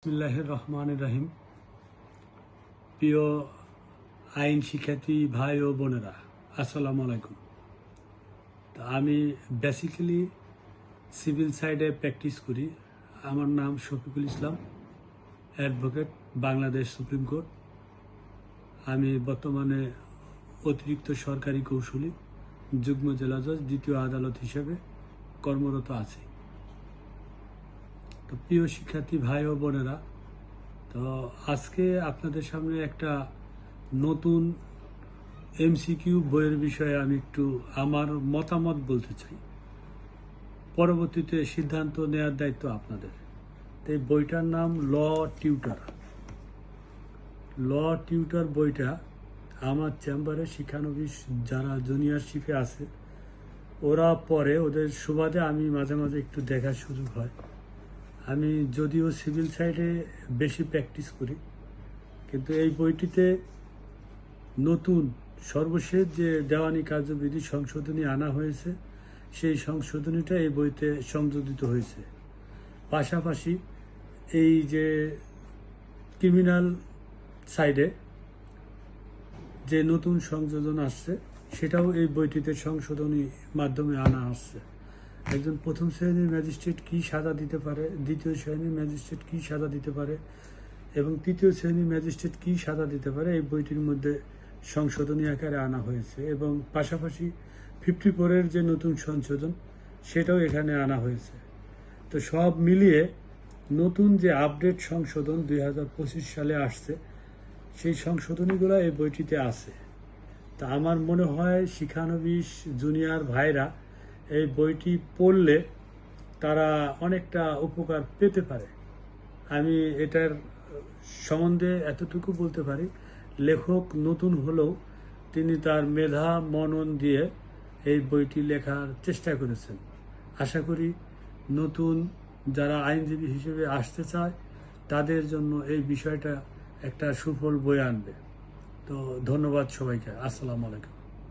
বিসমিল্লাহির রহমানির রহিম। প্রিয় আইন শিক্ষার্থী ভাই ও বোনেরা, আসসালামু আলাইকুম। তো আমি বেসিক্যালি সিভিল সাইডে প্র্যাকটিস করি। আমার নাম Shafiqul Islam, advocate, Bangladesh supreme court. আমি বর্তমানে অতিরিক্ত সরকারি কৌশলী, যুগ্ম জেলা জজ, দ্বিতীয় আদালত হিসেবে কর্মরত আছি। তো প্রিয় শিক্ষার্থী ভাই ও বোনেরা, তো আজকে আপনাদের সামনে একটা নতুন এমসিকিউ বইয়ের বিষয়ে আমি একটু আমার মতামত বলতে চাই। পরবর্তীতে সিদ্ধান্ত নেওয়ার দায়িত্ব আপনাদের। তো এই বইটার নাম ল টিউটর। ল টিউটর বইটা আমার চেম্বারে শিক্ষানবিশ যারা জুনিয়র শিপে আছে ওরা পড়ে, ওদের সুবাদে আমি মাঝে মাঝে একটু দেখার সুযোগ হয়। আমি যদিও সিভিল সাইডে বেশি প্র্যাকটিস করি, কিন্তু এই বইটিতে নতুন সর্বশেষ যে দেওয়ানি কার্যবিধি সংশোধনী আনা হয়েছে, সেই সংশোধনীটা এই বইতে সংযোজিত হয়েছে। পাশাপাশি এই যে ক্রিমিনাল সাইডে যে নতুন সংযোজন আসছে, সেটাও এই বইটিতে সংশোধনী মাধ্যমে আনা আসছে। একজন প্রথম শ্রেণীর ম্যাজিস্ট্রেট কী সাজা দিতে পারে, দ্বিতীয় শ্রেণীর ম্যাজিস্ট্রেট কী সাজা দিতে পারে এবং তৃতীয় শ্রেণীর ম্যাজিস্ট্রেট কী সাজা দিতে পারে, এই বইটির মধ্যে সংশোধনী আকারে আনা হয়েছে। এবং পাশাপাশি 54-এর যে নতুন সংশোধন, সেটাও এখানে আনা হয়েছে। তো সব মিলিয়ে নতুন যে আপডেট সংশোধন 2025 সালে আসছে, সেই সংশোধনীগুলো এই বইটিতে আছে। তা আমার মনে হয় শিক্ষানবিশ জুনিয়র ভাইরা এই বইটি পড়লে তারা অনেকটা উপকার পেতে পারে। আমি এটার সম্বন্ধে এতটুকু বলতে পারি, লেখক নতুন হলেও তিনি তার মেধা মনন দিয়ে এই বইটি লেখার চেষ্টা করেছেন। আশা করি নতুন যারা আইনজীবী হিসেবে আসতে চায় তাদের জন্য এই বিষয়টা একটা সুফল বয়ে আনবে। তো ধন্যবাদ সবাইকে। আসসালামু আলাইকুম।